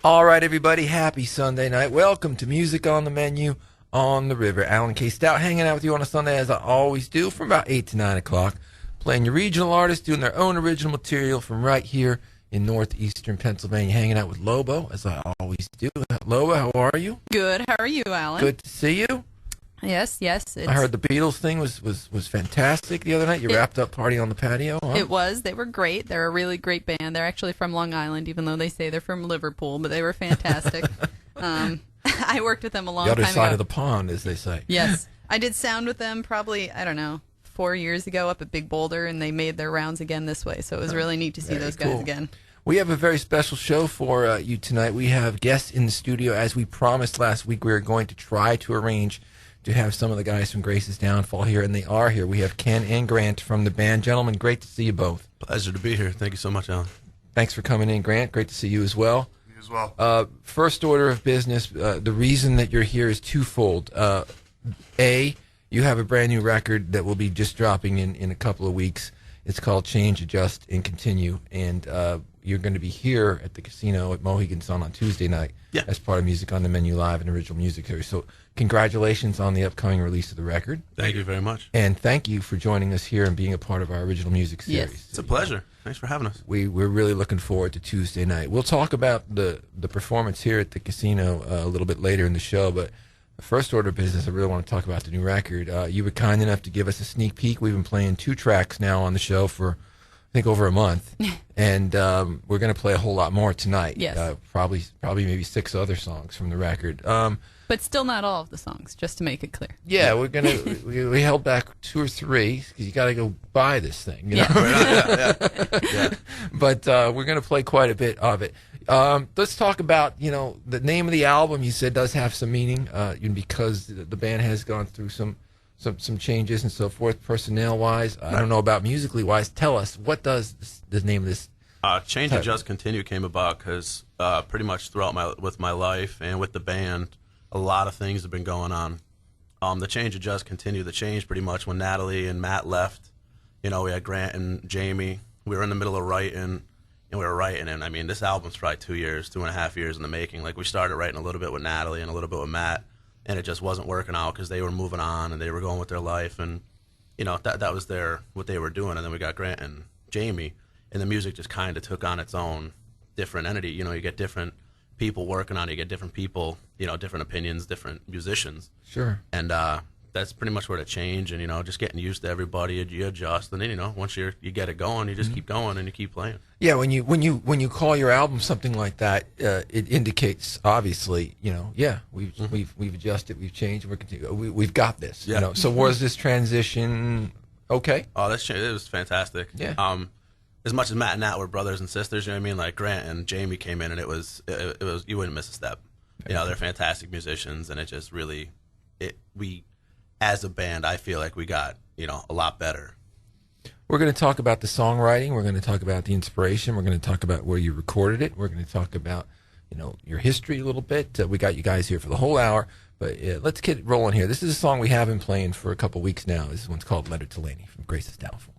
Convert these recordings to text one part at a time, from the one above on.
All right, everybody, happy Sunday night. Welcome to Music on the Menu on the River. Alan K. Stout hanging out with you on a Sunday, as I always do, from about 8 to 9 o'clock, playing your regional artists, doing their own original material from right here in northeastern Pennsylvania, hanging out with Lobo, as I always do. Lobo, how are you? Good. How are you, Alan? Good to see you. Yes. I heard the Beatles thing was fantastic the other night. You wrapped up party on the patio, huh? It was. They were great. They're a really great band. They're actually from Long Island, even though they say they're from Liverpool, but they were fantastic. I worked with them a long time ago. The other side of the pond, as they say. Yes. I did sound with them probably, 4 years ago up at Big Boulder, and they made their rounds again this way, so it was really neat to see those guys again. We have a very special show for you tonight. We have guests in the studio. As we promised last week, we are going to try to arrange to have some of the guys from Grace's Downfall here, and they are here. We have Ken and Grant from the band. Gentlemen, great to see you both. Pleasure to be here. Thank you so much, Alan. Thanks for coming in, Grant. Great to see you as well. You as well. First order of business, the reason that you're here is twofold. A, you have a brand new record that will be just dropping in a couple of weeks. It's called Change, Adjust, and Continue, and you're going to be here at the casino at Mohegan Sun on Tuesday night as part of Music on the Menu Live and Original Music Series. So congratulations on the upcoming release of the record. Thank you very much. And thank you for joining us here and being a part of our Original Music Series. Yes. It's a pleasure. Thanks for having us. We're really looking forward to Tuesday night. We'll talk about the performance here at the casino a little bit later in the show, but the first order of business, I really want to talk about the new record. You were kind enough to give us a sneak peek. We've been playing 2 tracks now on the show for, I think, over a month, and we're going to play a whole lot more tonight. Yes. Probably maybe 6 other songs from the record. But still not all of the songs, just to make it clear. Yeah, we're gonna we held back 2 or 3 because you got to go buy this thing. You know? Yeah. But we're gonna play quite a bit of it. Let's talk about the name of the album. You said does have some meaning, because the band has gone through some changes and so forth, personnel wise. I don't know about musically wise. Tell us, what does the name of this? Change, Adjust, Continue came about because pretty much throughout my life and with the band, a lot of things have been going on. The Change, Adjust, Continue, the change pretty much when Natalie and Matt left. We had Grant and Jamie. We were in the middle of writing, and we were writing. And I mean, this album's probably 2.5 years in the making. Like, we started writing a little bit with Natalie and a little bit with Matt, and it just wasn't working out because they were moving on and they were going with their life, and that was what they were doing. And then we got Grant and Jamie, and the music just kind of took on its own different entity. You get different people working on it, you get different people, different opinions, different musicians. Sure. And that's pretty much where the change, and just getting used to everybody, you adjust, and then once you get it going, you just keep going and you keep playing. Yeah, when you call your album something like that, it indicates obviously, we've adjusted, we've changed, we're continuing, we've got this. Yeah. So was this transition okay? Oh, it was fantastic. Yeah. As much as Matt and Nat were brothers and sisters, like Grant and Jamie came in, and it was you wouldn't miss a step. They're fantastic musicians, and it just really we as a band, I feel like we got a lot better. We're going to talk about the songwriting. We're going to talk about the inspiration. We're going to talk about where you recorded it. We're going to talk about your history a little bit. We got you guys here for the whole hour, but let's get rolling here. This is a song we have been playing for a couple weeks now. This one's called "Letter to Laney" from Grace's Downfall.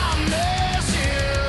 I miss you.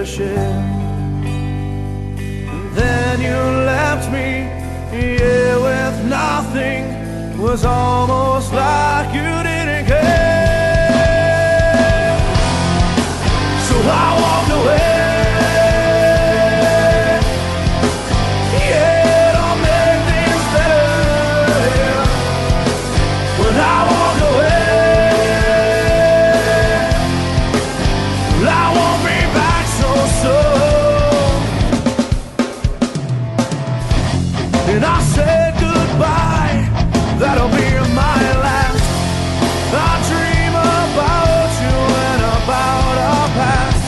to share. And then you left me, yeah, with nothing. Was almost like you didn't care. So I walked away. And I said goodbye, that'll be my last. I dream about you and about our past.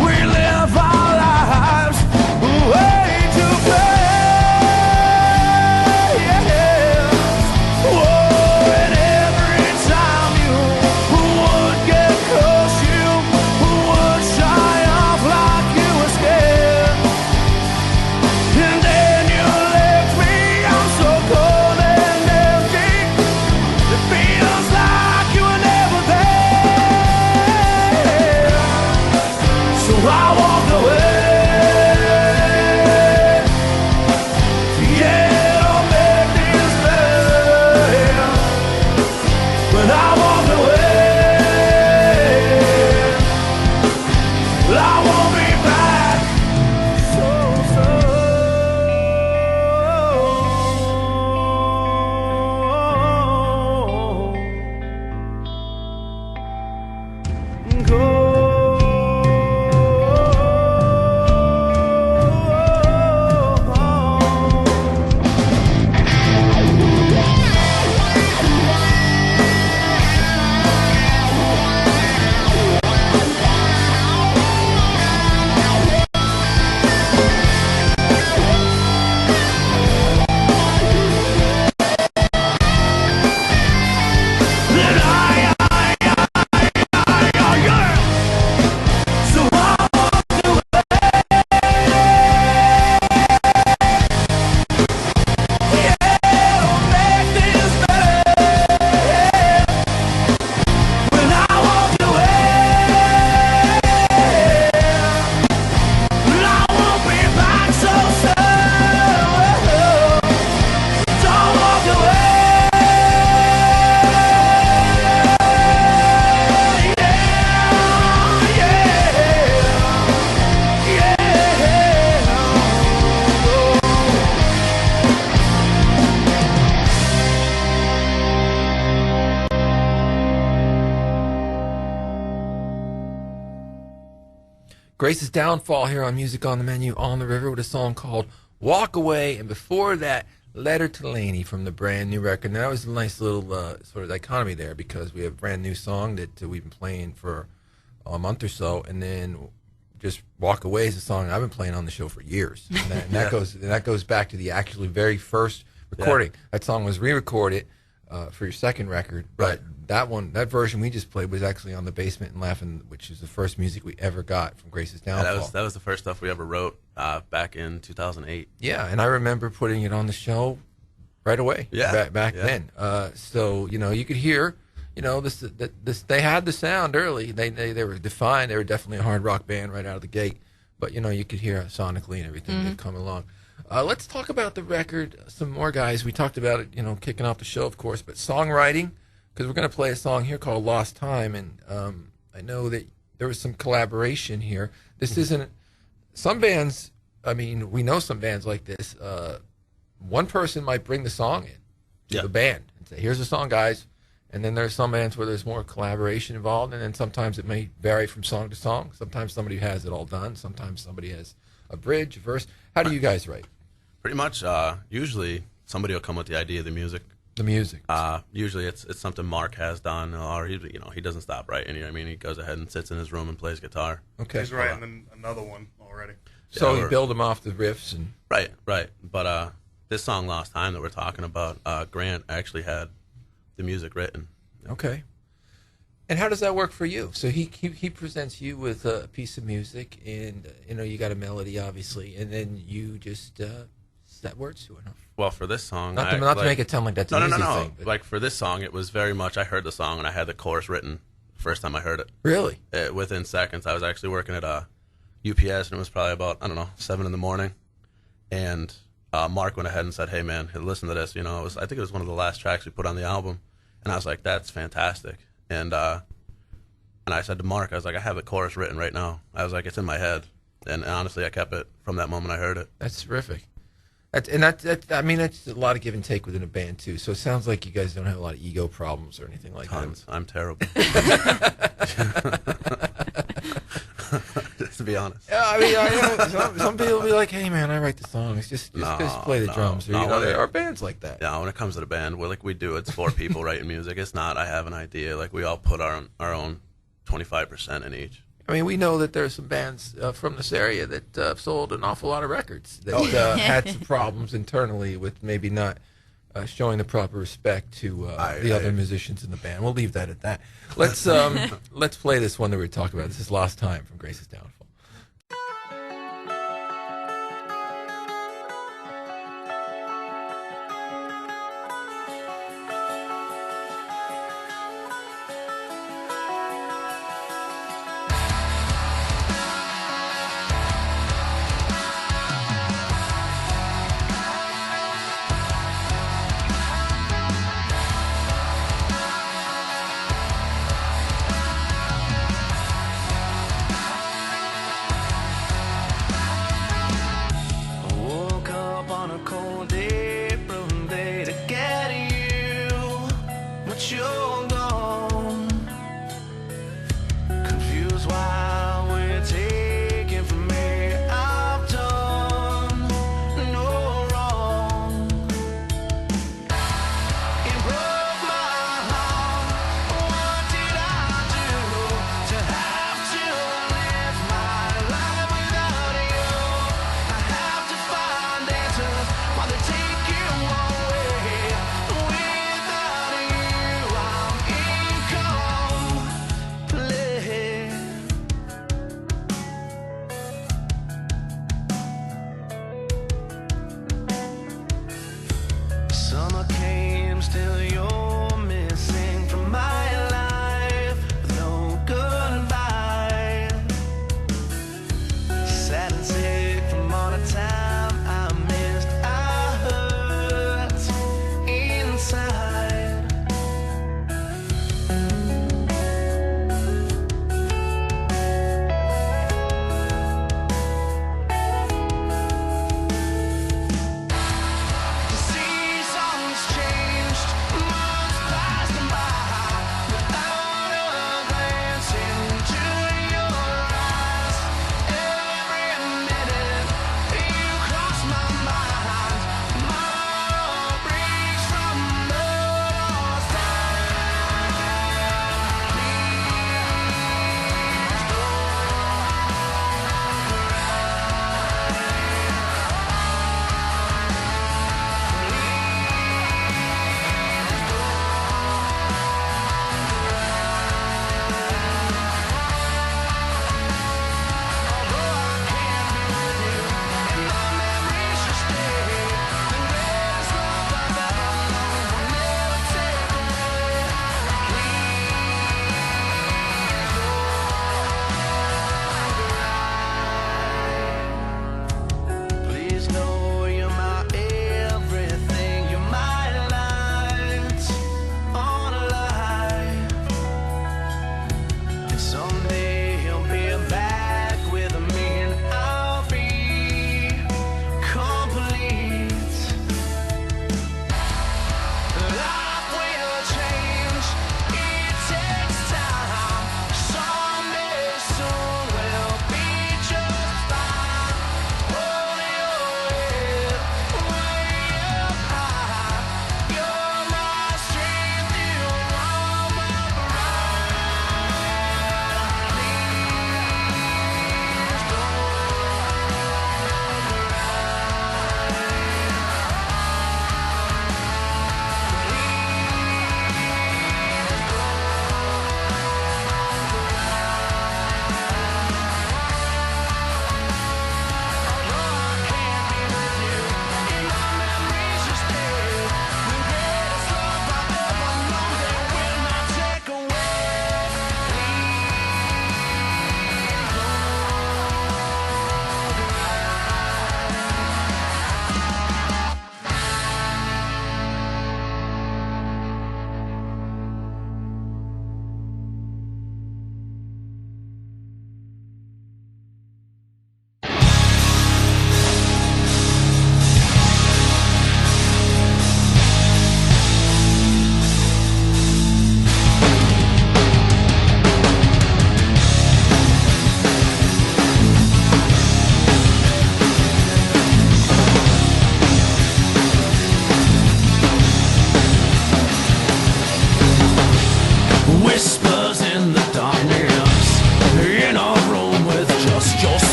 We live our lives way too fast. Whoa, and every time you would get close, you would shy off like you were scared. And then you left me, I'm so cold and empty. It feels like you were never there. So I walked away. Yeah, it'll make things better. But I walked away. I won't be back so soon. Go. Grace's Downfall here on Music on the Menu on the River with a song called Walk Away. And before that, Letter to Laney from the brand new record. Now, that was a nice little sort of dichotomy there because we have a brand new song that we've been playing for a month or so. And then just Walk Away is a song I've been playing on the show for years. And that goes back to the actually very first recording. Yeah. That song was re-recorded for your second record. But that version we just played was actually on the Basement and Laughing, which is the first music we ever got from Grace's Downfall. Yeah, that was the first stuff we ever wrote back in 2008. Yeah, and I remember putting it on the show right away. Yeah, back then. So you could hear, this they had the sound early. They were defined. They were definitely a hard rock band right out of the gate. But you could hear sonically and everything that come along. Let's talk about the record some more, guys. We talked about it, kicking off the show, of course, but songwriting. Because we're going to play a song here called Lost Time, and I know that there was some collaboration here. This isn't, some bands, we know some bands like this. One person might bring the song in to the band and say, here's the song, guys. And then there's some bands where there's more collaboration involved, and then sometimes it may vary from song to song. Sometimes somebody has it all done. Sometimes somebody has a bridge, a verse. How do you guys write? Pretty much, usually somebody will come with the idea of the music. The music. Usually it's something Mark has done, or he doesn't stop writing. He goes ahead and sits in his room and plays guitar. Okay. He's writing another one already. So you build them off the riffs and. Right. But this song, Lost Time, that we're talking about, Grant actually had the music written. Okay. And how does that work for you? So he presents you with a piece of music, and you got a melody, obviously, and then you just set words to it. Well, for this song, not to make it sound like that's an easy thing. But like for this song, it was very much. I heard the song and I had the chorus written the first time I heard it. Really? Within seconds, I was actually working at UPS, and it was probably about, I don't know, 7 in the morning. And Mark went ahead and said, hey, man, listen to this. You know, I think it was one of the last tracks we put on the album. And I was like, that's fantastic. And I said to Mark, I was like, I have a chorus written right now. I was like, it's in my head. And honestly, I kept it from that moment I heard it. That's terrific. That's I mean, that's a lot of give and take within a band, too. So it sounds like you guys don't have a lot of ego problems or anything like Tons. I'm terrible. Just to be honest. Yeah, I mean, some people will be like, hey, man, I write the songs. Just play the drums. Or, you know, there are bands like that. Yeah, when it comes to the band, we do, it's 4 people writing music. It's not, I have an idea. Like, we all put our own 25% in each. I mean, we know that there are some bands from this area that sold an awful lot of records that had some problems internally with maybe not showing the proper respect to the other musicians in the band. We'll leave that at that. Let's play this one that we were talking about. This is Lost Time from Grace's Downfall.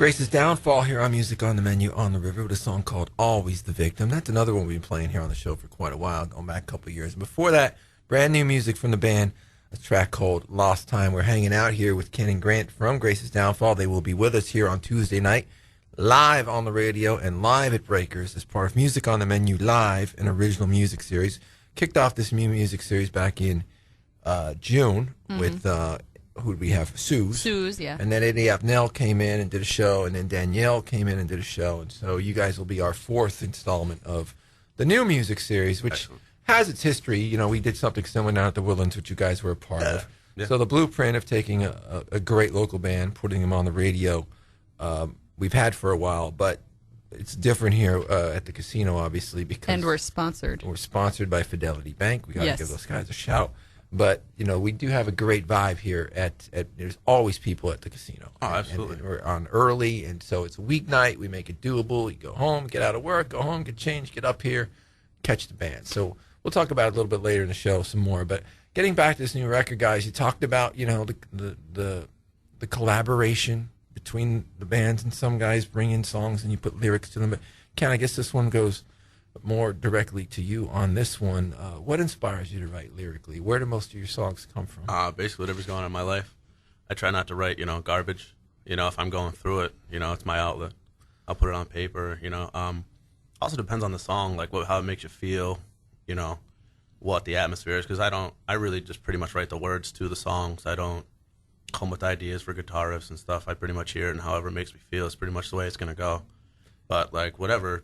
Grace's Downfall here on Music on the Menu on the River with a song called Always the Victim. That's another one we've been playing here on the show for quite a while, going back a couple of years. And before that, brand new music from the band, a track called Lost Time. We're hanging out here with Ken and Grant from Grace's Downfall. They will be with us here on Tuesday night, live on the radio and live at Breakers as part of Music on the Menu Live, an original music series. Kicked off this new music series back in June with... who did we have? Suze, yeah. And then Eddie Apnell came in and did a show, and then Danielle came in and did a show. And so you guys will be our fourth installment of the new music series, which has its history. You know, we did something similar down at the Woodlands, which you guys were a part of. Yeah. So the blueprint of taking a great local band, putting them on the radio, we've had for a while, but it's different here at the casino, obviously, because... And we're sponsored. We're sponsored by Fidelity Bank. We got to Yes. give those guys a shout. But, you know, we do have a great vibe here at there's always people at the casino. Oh, absolutely. And we're on early, and so it's a weeknight. We make it doable. You go home, get out of work, go home, get changed, get up here, catch the band. So we'll talk about it a little bit later in the show some more. But getting back to this new record, guys, you talked about, you know, the collaboration between the bands, and some guys bring in songs and you put lyrics to them. But Ken, I guess this one goes more directly to you on this one. What inspires you to write lyrically? Where do most of your songs come from? Basically, whatever's going on in my life. I try not to write, garbage. If I'm going through it, it's my outlet. I'll put it on paper, Also depends on the song, like how it makes you feel, what the atmosphere is. Because I really just pretty much write the words to the songs. I don't come with ideas for guitar riffs and stuff. I pretty much hear it, and however it makes me feel is pretty much the way it's going to go. But, like, whatever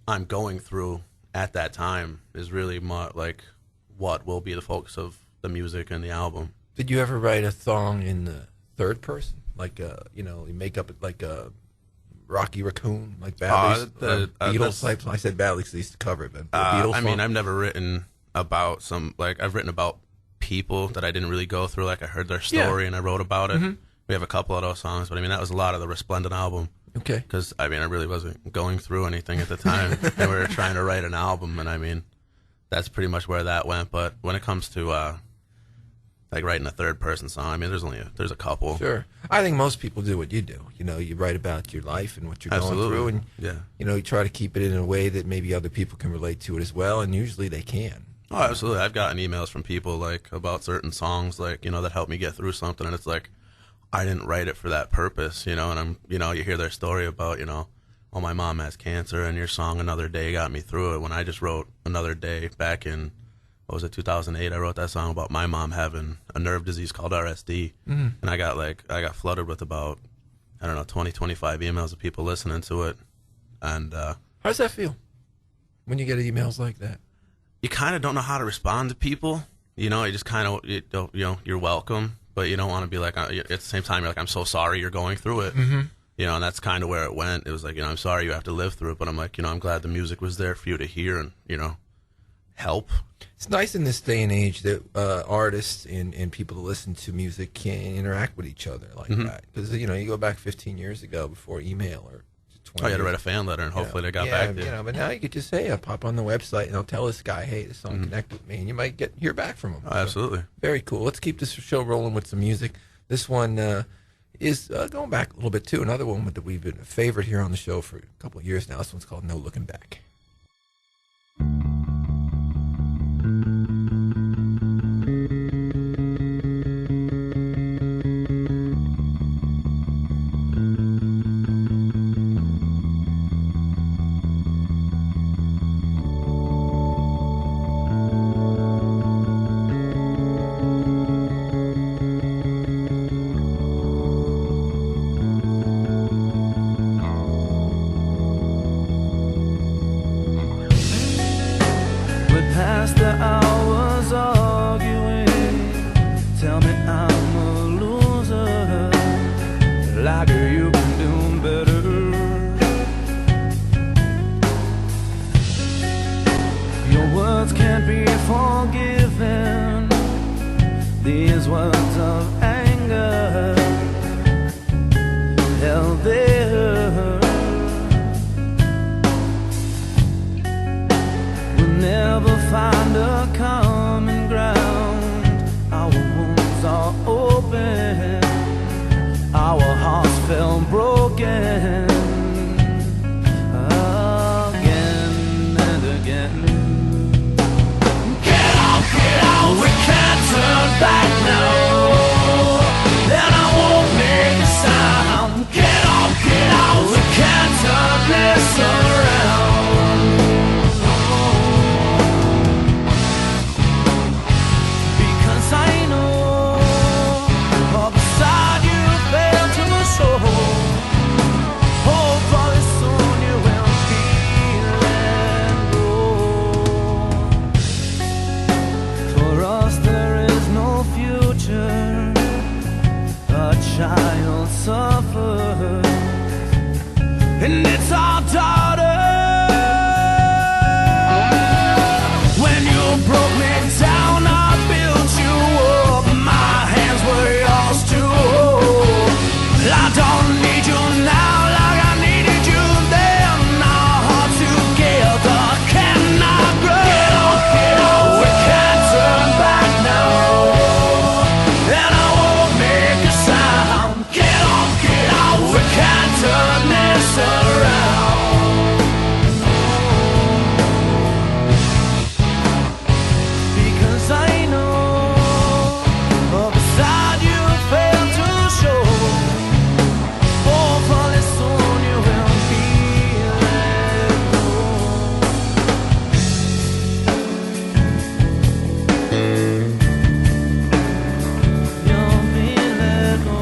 I'm going through at that time is really what will be the focus of the music and the album. Did you ever write a song in the third person? Like, you make up like a Rocky Raccoon, like Badley's Beatles type? I said Badley because they used to cover it, but Beatles song? I've never written about I've written about people that I didn't really go through. Like, I heard their story and I wrote about it. Mm-hmm. We have a couple of those songs, but that was a lot of the Resplendent album. Okay. Because, I really wasn't going through anything at the time. And we were trying to write an album, and that's pretty much where that went. But when it comes to, writing a third-person song, there's a couple. Sure. I think most people do what you do. You write about your life and what you're going through, and, you try to keep it in a way that maybe other people can relate to it as well, and usually they can. Oh, absolutely. I've gotten emails from people, about certain songs, that helped me get through something, and it's like, I didn't write it for that purpose, and I'm, you hear their story about, oh, my mom has cancer, and your song Another Day got me through it. When I just wrote Another Day back in, 2008, I wrote that song about my mom having a nerve disease called RSD, and I got flooded with about, 20, 25 emails of people listening to it, and how does that feel when you get emails like that? You kind of don't know how to respond to people, you just kind of, you're welcome. But you don't want to be like, at the same time, you're like, I'm so sorry you're going through it. Mm-hmm. And that's kind of where it went. It was like, I'm sorry you have to live through it, but I'm like, I'm glad the music was there for you to hear and, help. It's nice in this day and age that artists and people that listen to music can interact with each other like that. Because, you go back 15 years ago before email or 20 you had to write a fan letter, and hopefully they got back to you. But now you could just say, I'll pop on the website and I'll tell this guy, hey, this song connected with me, and you might hear back from him. Oh, absolutely. So, very cool. Let's keep this show rolling with some music. This one is going back a little bit, too. Another one that we've been a favorite here on the show for a couple of years now. This one's called No Looking Back. Past the hours arguing, tell me I'm a loser, like you can do better. Your words can't be forgiven, these words of anger, held there. Never find a common ground. Our wounds are open, our hearts fell broken. turn back now, and I won't make a sound. Get out, we can't turn this around. Because I know all beside you fail to show. Hopefully soon you will be let go. For us there is no future. A child suffers, and it's our daughter. When you broke me down, I built you up. My hands were yours to hold. I don't need you now like I needed you then. Our hearts together cannot grow. Get out, we can't turn back now, and I won't make a sound. Get out, we can't turn this around. Because I know beside you fail to show. Hopefully soon you will be let go. You'll be let go.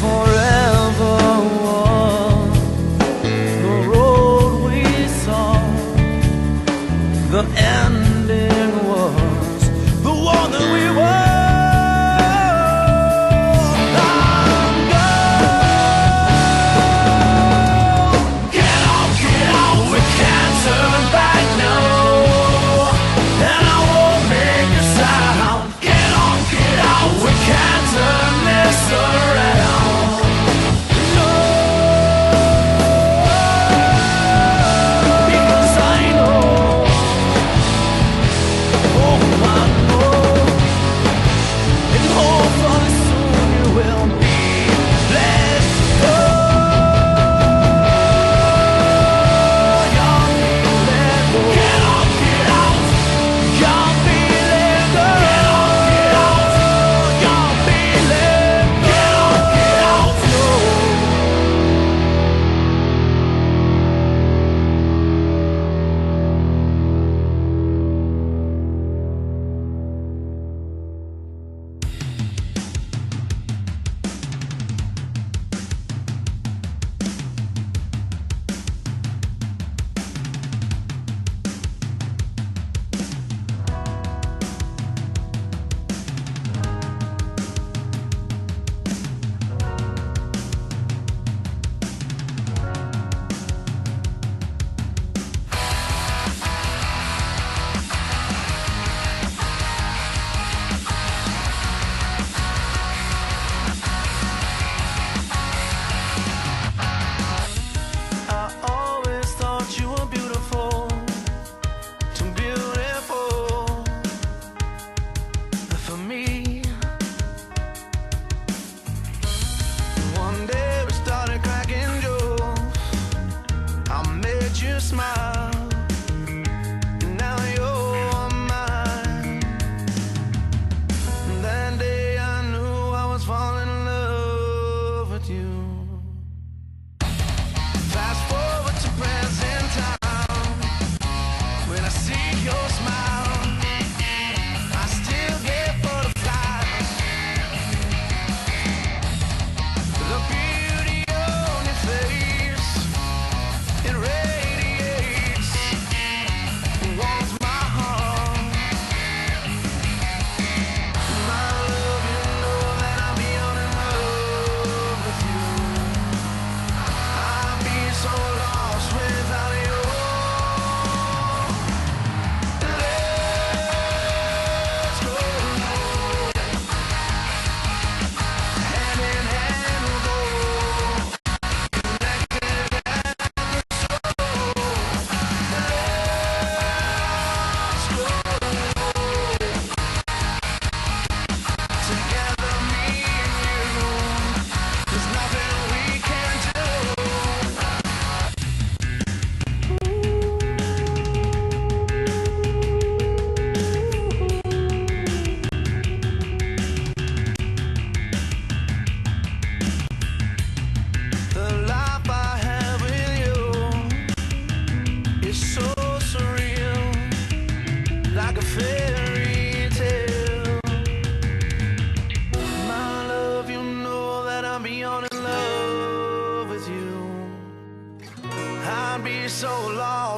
Forever was the road we saw. The ending was the one that we were. I'm gone. Get out, we can't turn back now, and I won't make a sound. Get out, we can't turn this around. No, because I know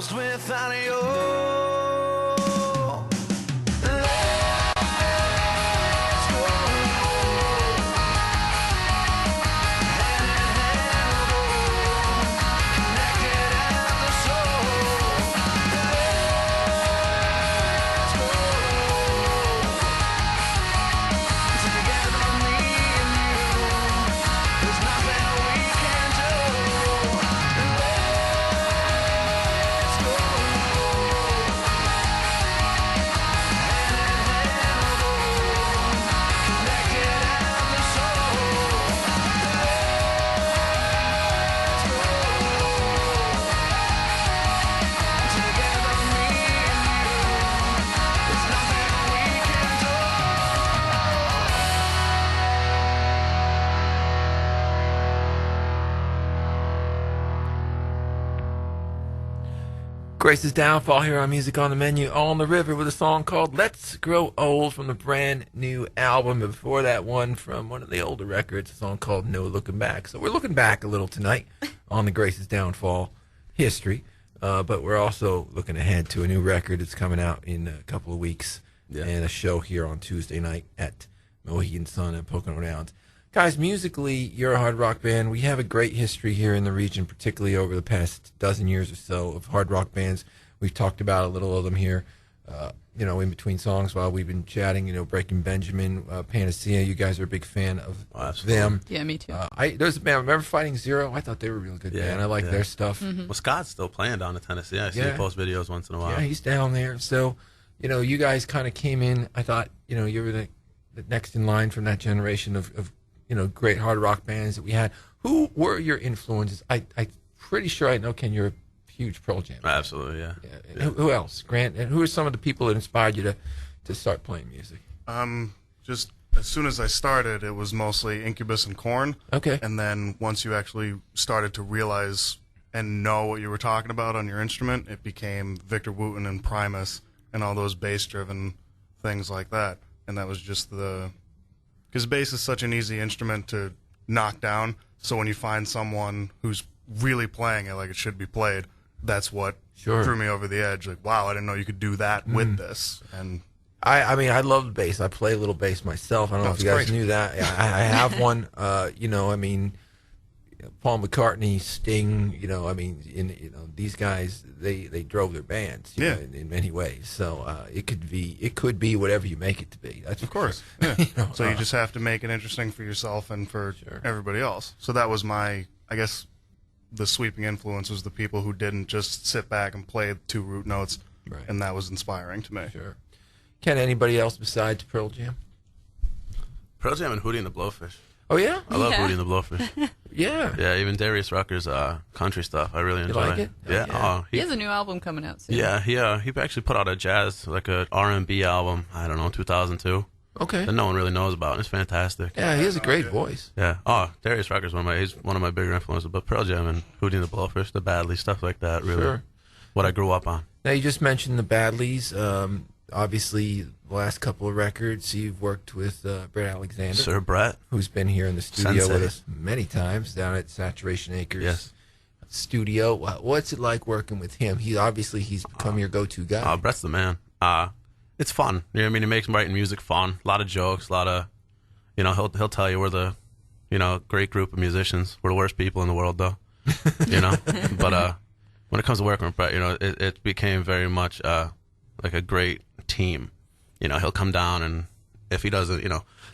lost without you. Grace's Downfall here on Music on the Menu, On the River, with a song called Let's Grow Old from the brand new album. Before that, one from one of the older records, a song called No Looking Back. So we're looking back a little tonight on the Grace's Downfall history, but we're also looking ahead to a new record that's coming out in a couple of weeks, and a show here on Tuesday night at Mohegan Sun and Pocono Downs. Guys, musically, you're a hard rock band. We have a great history here in the region, particularly over the past dozen years or so of hard rock bands. We've talked about a little of them here, in between songs while we've been chatting. Breaking Benjamin, Panacea. You guys are a big fan of them. Yeah, me too. There's a band. Remember Fighting Zero? I thought they were a real good band. I like their stuff. Mm-hmm. Well, Scott's still playing down in Tennessee. I see him post videos once in a while. Yeah, he's down there. So, you guys kind of came in. I thought, you were the next in line from that generation of great hard rock bands that we had. Who were your influences? I'm pretty sure I know, Ken, you're a huge Pearl Jam. Absolutely, yeah. Who else? Grant, and who are some of the people that inspired you to start playing music? Just as soon as I started, it was mostly Incubus and Korn. Okay. And then once you actually started to realize and know what you were talking about on your instrument, it became Victor Wooten and Primus and all those bass-driven things like that. And that was just because bass is such an easy instrument to knock down, so when you find someone who's really playing it like it should be played, that's what threw me over the edge. Like, wow, I didn't know you could do that with this. And I love the bass. I play a little bass myself. I don't know if you guys knew that. I have one. Paul McCartney, Sting. These guys they drove their bands. In many ways. So it could be whatever you make it to be. That's of course. Yeah. So you just have to make it interesting for yourself and for everybody else. So that was I guess, the sweeping influence was the people who didn't just sit back and play two root notes, and that was inspiring to me. Sure. Ken, anybody else besides Pearl Jam? Pearl Jam and Hootie and the Blowfish. Oh, yeah? I love Hootie and the Blowfish. Yeah. Yeah, even Darius Rucker's country stuff. I really enjoy. You like it? Yeah. Yeah. He has a new album coming out soon. Yeah, he actually put out a jazz, like a R&B album, I don't know, 2002. Okay. That no one really knows about. It's fantastic. Yeah, he has a great voice. Yeah. Oh, Darius Rucker's he's one of my bigger influences. But Pearl Jam and Hootie and the Blowfish, the Badley, stuff like that, really what I grew up on. Now, you just mentioned the Badleys. Obviously, the last couple of records, you've worked with Brett Alexander. Sir Brett. Who's been here in the studio Sensei. with us many times down at Saturation Acres studio. What's it like working with him? He's become your go-to guy. Brett's the man. It's fun. You know what I mean? It makes writing music fun. A lot of jokes, a lot of, he'll tell you we're the, great group of musicians. We're the worst people in the world, though. But when it comes to working with Brett, it became very much like a great team. He'll come down, and if he doesn't,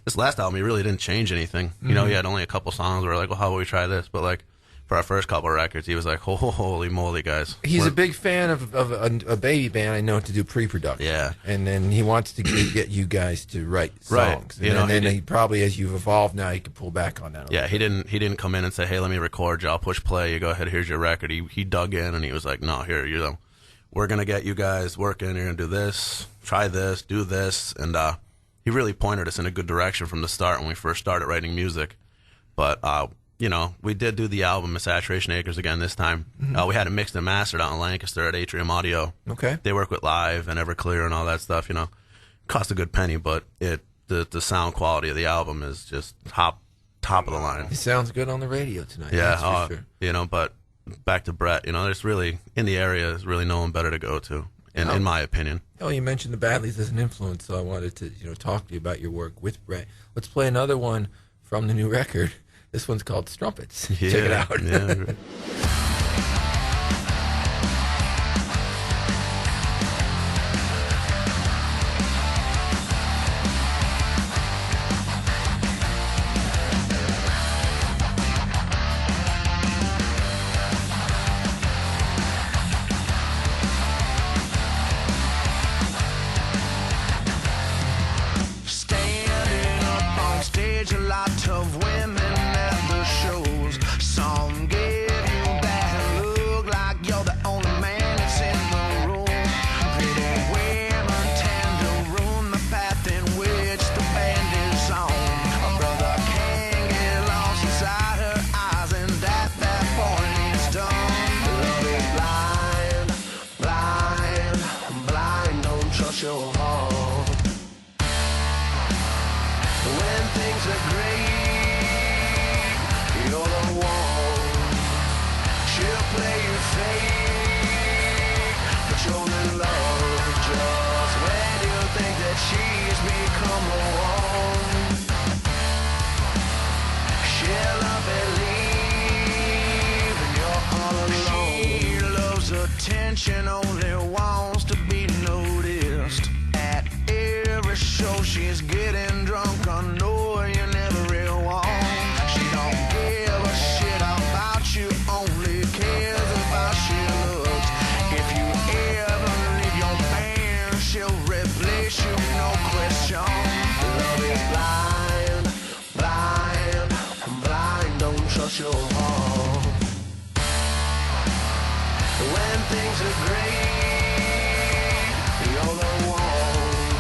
this last album, he really didn't change anything. He had only a couple songs where we're like, well, how about we try this? But like, for our first couple of records, he was like, holy moly, guys. He's a big fan of a baby band, I know, to do pre-production. Yeah. And then he wants to get you guys to write songs. Right. And then he probably, as you've evolved now, he can pull back on that. Yeah, he didn't come in and say, hey, let me record you. I'll push play. You go ahead, here's your record. He dug in, and he was like, no, here, we're going to get you guys working. You're going to do this, try this, do this. And he really pointed us in a good direction from the start when we first started writing music. But, we did do the album at Saturation Acres again this time. We had it mixed and mastered out in Lancaster at Atrium Audio. Okay. They work with Live and Everclear and all that stuff, Cost a good penny, but the sound quality of the album is just top of the line. It sounds good on the radio tonight. Yeah, that's for sure. But back to Brett, there's really, in the area, there's really no one better to go to, in my opinion. Oh, you mentioned the Badleys as an influence, so I wanted to talk to you about your work with Brett. Let's play another one from the new record. This one's called Strumpets. Yeah, Check it out. Yeah. Standing up on stage, a lot of women at the shows. Some give you that look like you're the only man that's in the room. Pretty women tend to ruin the path in which the band is on. A brother can't get lost inside her eyes, and at that point it's done. Love is blind, blind, blind. Don't trust your heart. When things are great, you're the one. She'll play you fake, but you're in love just when you think that she's become the one. She'll up and leave, and you're all alone. She loves attention, only wants to be noticed. At every show she's getting drunk. I know you never real want. She don't give a shit about you, only cares about she looks. If you ever leave your band, she'll replace you, no question. Love is blind, blind, blind. Don't trust your heart. When things are great, you're the one.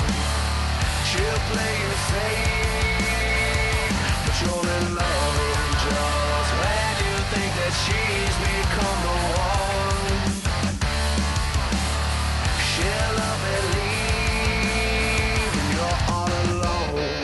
She'll play you fake, but you're in love just when you think that she's become the one. She'll up and leave, and you're all alone.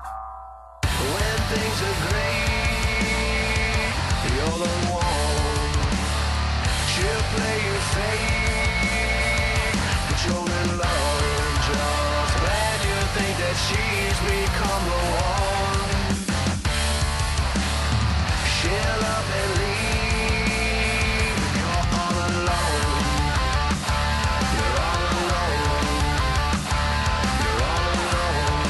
When things are great, you're the one. She'll play you fake, but you're in love just when you think that she's become the one. She'll up and leave, and you're all alone. You're all alone. You're all alone.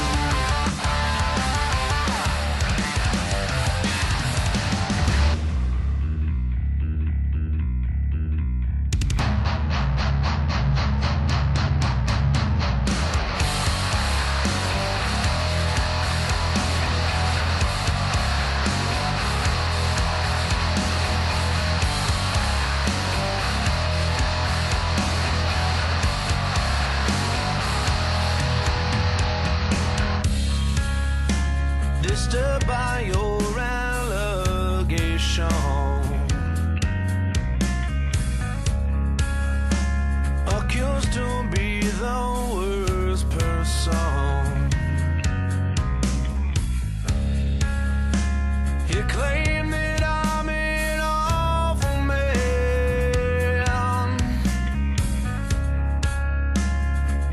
Disturbed by your allegation, accused to be the worst person. You claim that I'm an awful man.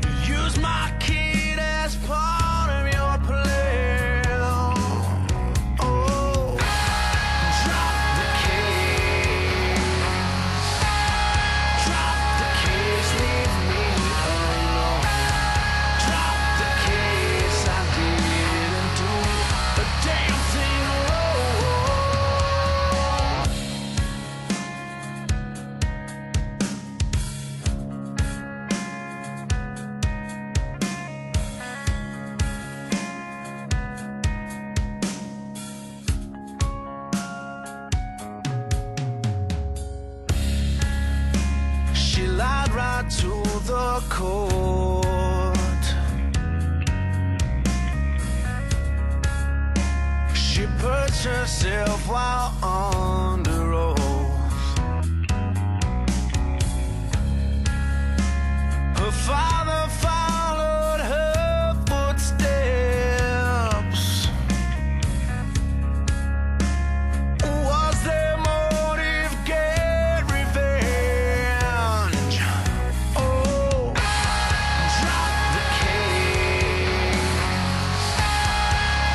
You use my kid as part of your plan. Oh, drop the case. Drop the case, leave me alone. Drop the case, I didn't do a damn thing wrong. to the court. She puts herself while under oath. Her father followed her footsteps. Was their motive get revenge? Oh, drop the case.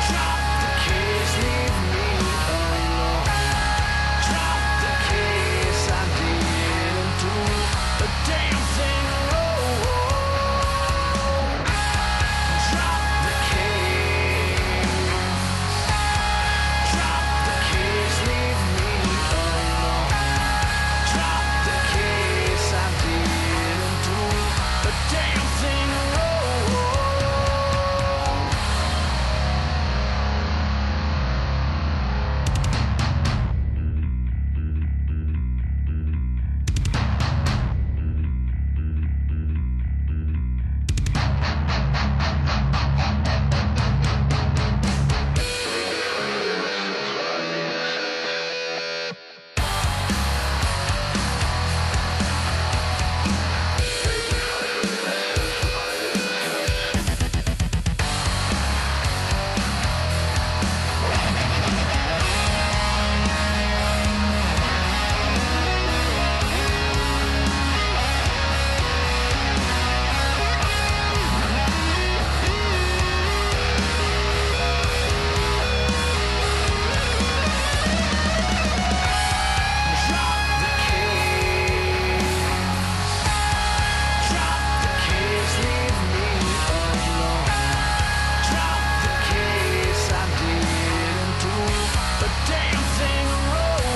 Drop the case, leave me alone. Drop the case, I didn't do a damn thing wrong. Drop the case. Drop the case, leave me alone. Drop the case, I didn't do a damn thing wrong. Drop the case. Drop the case, leave me alone. Drop the case, I didn't do a damn thing wrong.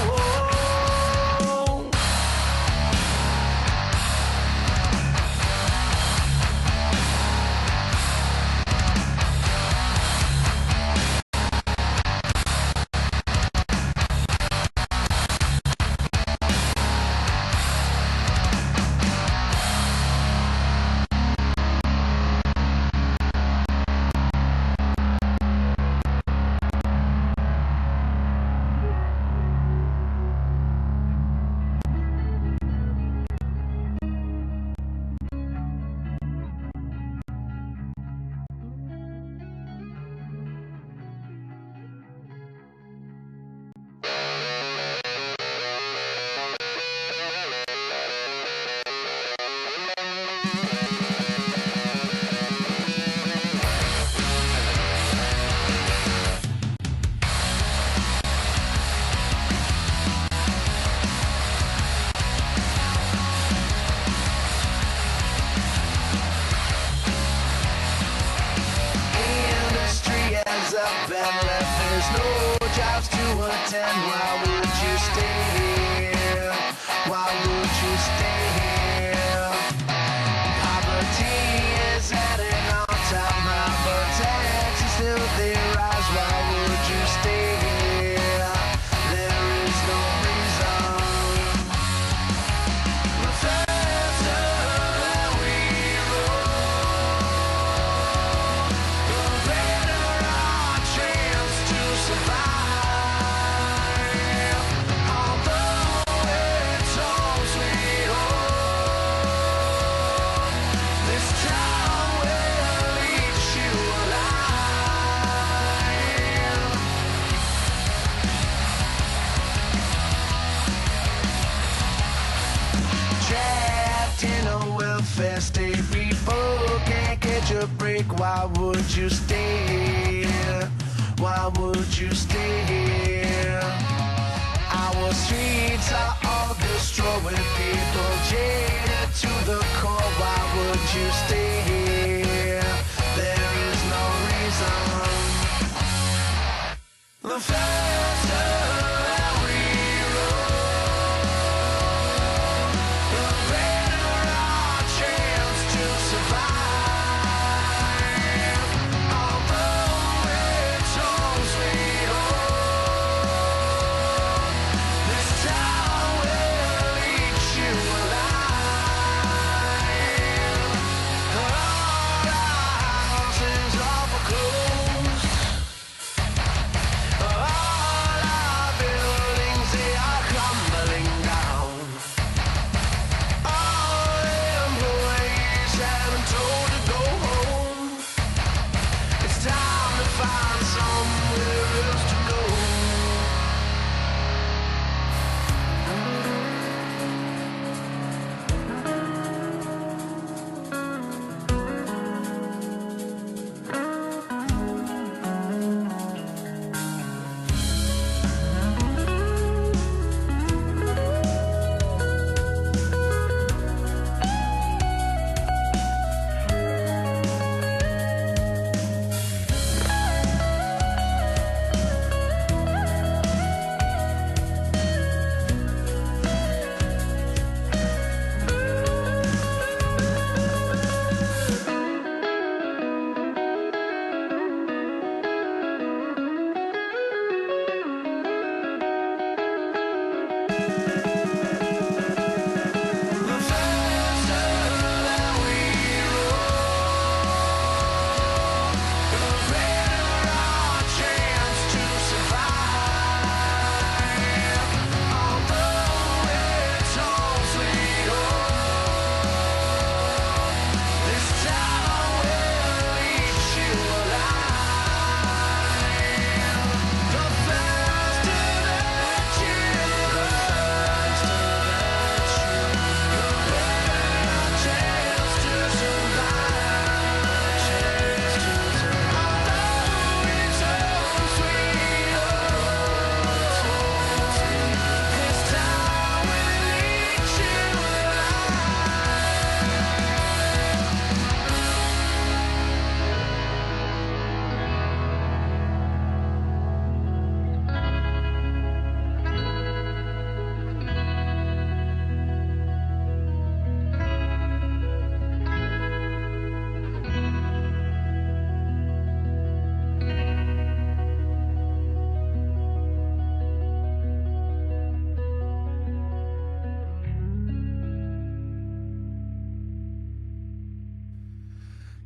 Industry ends up and left. There's no jobs to attend. Why would you stay here? Why would you stay here? Poverty is at an all-time high, but taxes still they rise. Why would you stay here? There is no reason. The faster that we roll, the better our chance to survive. Although it's home sweet home, this town will eat you alive. Trapped in a welfare state, people can't catch a break. Why would you stay here? Why would you stay here? Our streets are all destroyed with people jaded to the core. Why would you stay here? There is no reason. The faster that we roll, the better our chance to survive. Although it's home sweet home, this town will eat you alive.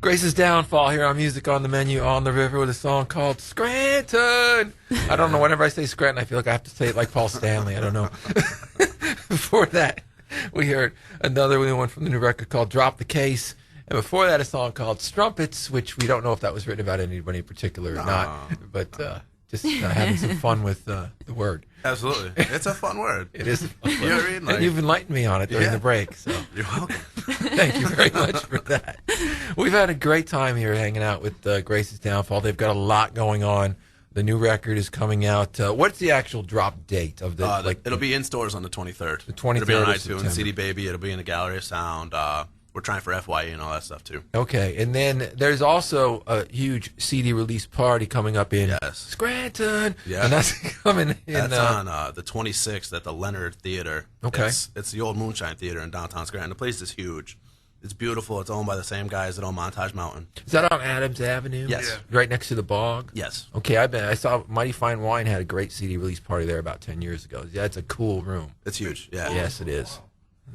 Grace's Downfall here on Music on the Menu on the River with a song called Scranton. I don't know. Whenever I say Scranton, I feel like I have to say it like Paul Stanley. I don't know. Before that, we heard another new one from the new record called Drop the Case. And before that, a song called Strumpets, which we don't know if that was written about anybody in particular or not. But just having some fun with the word. Absolutely. It's a fun word. It is a fun word. You know what I mean? Like, And you've enlightened me on it during the break. So you're welcome. thank you very much for that. We've had a great time here hanging out with Grace's Downfall. They've got a lot going on. The new record is coming out. What's the actual drop date of the? It'll be in stores on the 23rd. The 23rd It'll be on of iTunes, September. CD Baby. It'll be in the Gallery of Sound. We're trying for FYE and all that stuff too. Okay, and then there's also a huge CD release party coming up in Yes. Scranton. Yeah. And that's coming in. That's on the 26th at the Leonard Theater. Okay. It's the old Moonshine Theater in downtown Scranton. The place is huge. It's beautiful. It's owned by the same guys that own Montage Mountain. Is that on Adams Avenue? Yes. Yeah. Right next to the bog? Yes. Okay, I saw Mighty Fine Wine had a great CD release party there about 10 years ago. Yeah, it's a cool room. It's huge. Yeah. Yes, it is.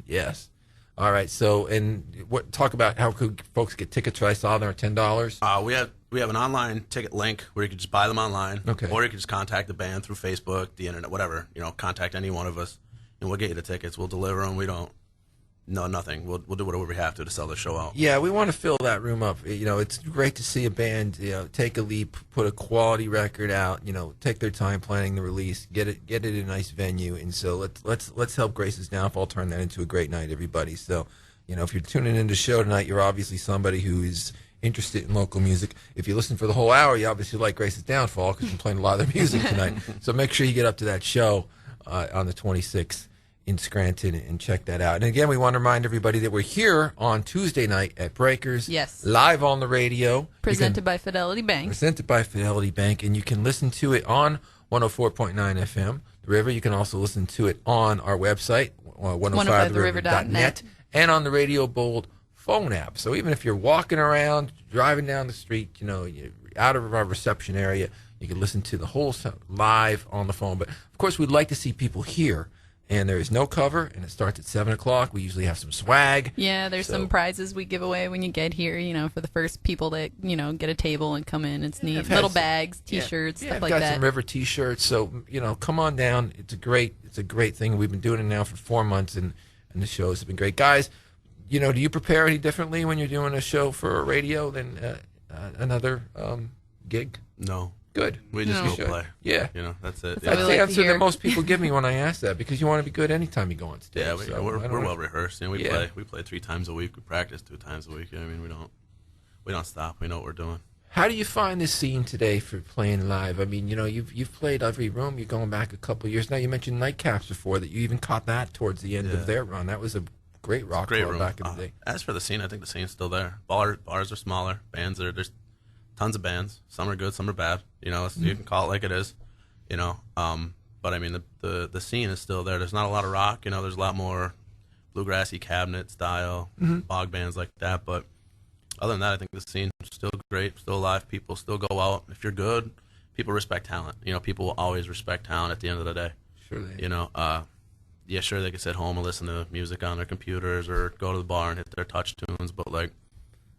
Yes. All right. So, and talk about how could folks get tickets? I saw them are $10. We have an online ticket link where you can just buy them online. Okay. Or you can just contact the band through Facebook, the internet, whatever. Contact any one of us, and we'll get you the tickets. We'll deliver them. We don't. No, nothing. We'll do whatever we have to sell the show out. Yeah, we want to fill that room up. It's great to see a band, take a leap, put a quality record out. Take their time planning the release, get it in a nice venue, and so let's help Grace's Downfall turn that into a great night, everybody. So, if you're tuning into the show tonight, you're obviously somebody who is interested in local music. If you listen for the whole hour, you obviously like Grace's Downfall because we're playing a lot of their music tonight. So make sure you get up to that show on the 26th. In Scranton and check that out. And again, we want to remind everybody that we're here on Tuesday night at Breakers. Yes. Live on the radio. Presented by Fidelity Bank. Presented by Fidelity Bank. And you can listen to it on 104.9 FM, The River. You can also listen to it on our website, 105theriver.net, and on the Radio Bold phone app. So even if you're walking around, driving down the street, you're out of our reception area, you can listen to the whole live on the phone. But, of course, we'd like to see people here. And there is no cover, and it starts at 7 o'clock. We usually have some swag. Yeah, there's some prizes we give away when you get here, for the first people that, get a table and come in. It's neat. Little bags, T-shirts, stuff like I've got that. some River T-shirts, so, come on down. It's a great thing. We've been doing it now for 4 months, and the shows have been great. Guys, do you prepare any differently when you're doing a show for radio than another gig? No. Good. We just No. go play. Yeah. That's it. That's how we That's the like to answer hear. that most people give me when I ask that, because you want to be good anytime you go on stage. Yeah, So we're I don't well know. rehearsed. Yeah. We play 3 times a week. We practice 2 times a week. We don't stop. We know what we're doing. How do you find this scene today for playing live? I mean, you've played every room. You're going back a couple of years now. You mentioned Nightcaps before, that you even caught that towards the end of their run. That was a great rock Great club room. back in the day. As for the scene, I think the scene's still there. Bars are smaller. There's tons of bands. Some are good, some are bad. You can call it like it is. But I mean, the scene is still there. There's not a lot of rock. There's a lot more bluegrassy cabinet style, bog bands like that. But other than that, I think the scene's still great, still alive. People still go out. If you're good, people respect talent. People will always respect talent at the end of the day. Sure they Yeah, sure, they can sit home and listen to music on their computers or go to the bar and hit their touch tunes, but if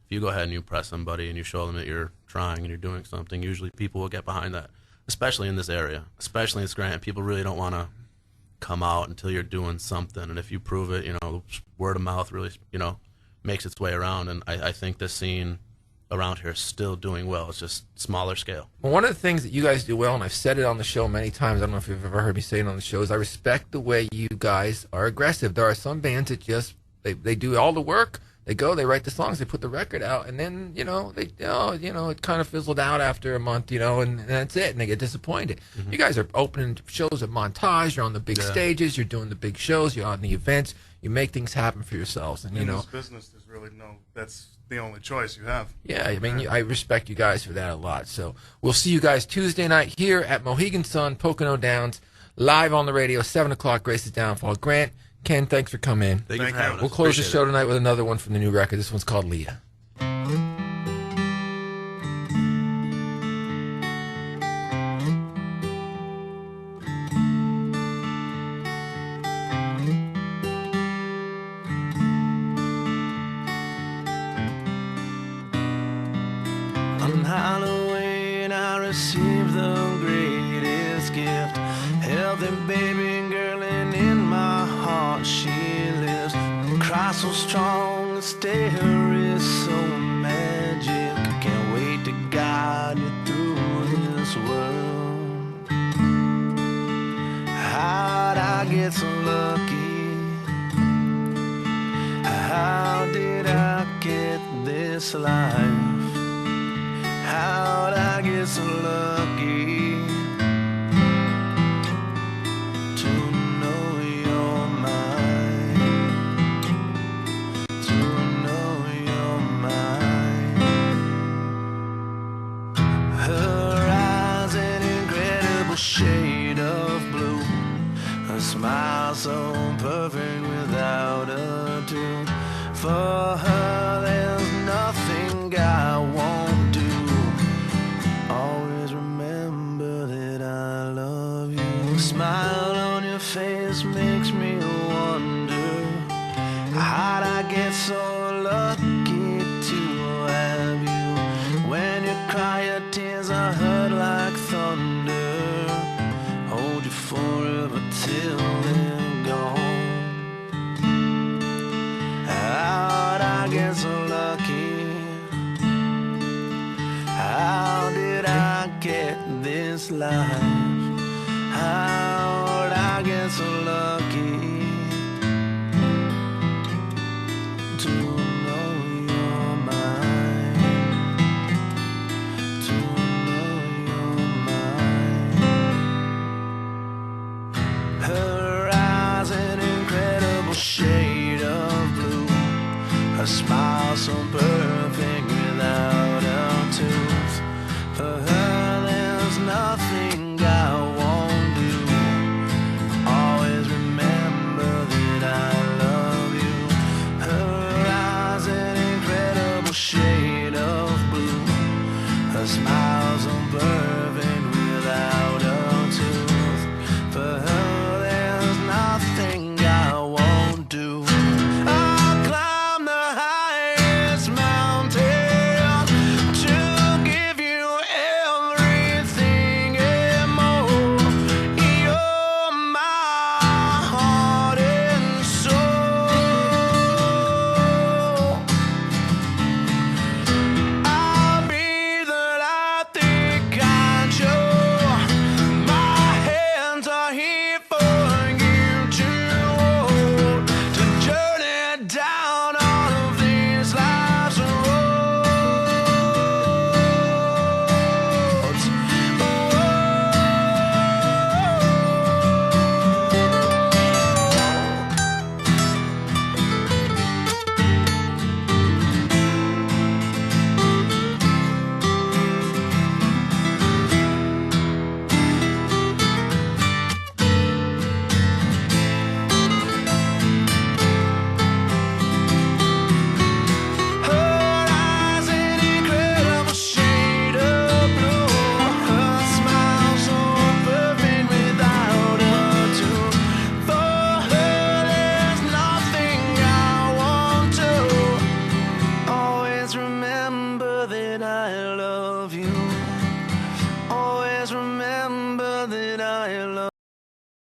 you go ahead and you impress somebody and you show them that you're trying and you're doing something, usually people will get behind that, especially in this area, especially in Scranton. People really don't want to come out until you're doing something, and if you prove it, word of mouth really, makes its way around, and I think this scene around here is still doing well. It's just smaller scale. Well, one of the things that you guys do well, and I've said it on the show many times, I don't know if you've ever heard me say it on the show, is I respect the way you guys are aggressive. There are some bands that just, they do all the work. They go, they write the songs, they put the record out, and then, it kind of fizzled out after a month, and that's it, and they get disappointed. Mm-hmm. You guys are opening shows at Montage, you're on the big stages, you're doing the big shows, you're on the events, you make things happen for yourselves, and, In this business, there's really that's the only choice you have. Yeah, I mean, I respect you guys for that a lot. So we'll see you guys Tuesday night here at Mohegan Sun, Pocono Downs, live on the radio, 7 o'clock, Grace's Downfall. Grant, Ken, thanks for coming in. Thank you for Thank you. having us. We'll close the Appreciate show it. tonight with another one from the new record. This one's called Leah. Halloween I received the greatest gift. Healthy baby girl, and in my heart she lives. Cry so strong, the stare is so magic. Can't wait to guide you through this world. How'd I get so lucky? How did I get this life? How'd I get so lucky to know you're mine? To know you're mine. Her eyes an incredible shade of blue. Her smile so perfect without a tune. For her there's nothing I won't do. Always remember that I love you. Smile on your face makes me wonder, how'd I get so lucky to have you? When you cry your tears are hurt like thunder. Hold you forever till they're gone. How'd I get so lucky? How did I get this life? How'd I get so lucky to know you're mine? To know you're mine. Her eyes an incredible shade of blue. Her smile so perfect without a tooth. For her there's nothing I won't do. Always remember that I love you. Her eyes an incredible shade of blue. Her smile so perfect without a tooth. For her there's nothing I won't do. I'll climb the highest mountain to give you everything and more. You're my heart and soul. I'll be the light that guides you. My hands are here for you to hold, to journey down all of these life's roads. Her eyes an incredible shade of blue. Her smile so perfect without a tune. For her there's nothing I won't do. Always remember that I love you.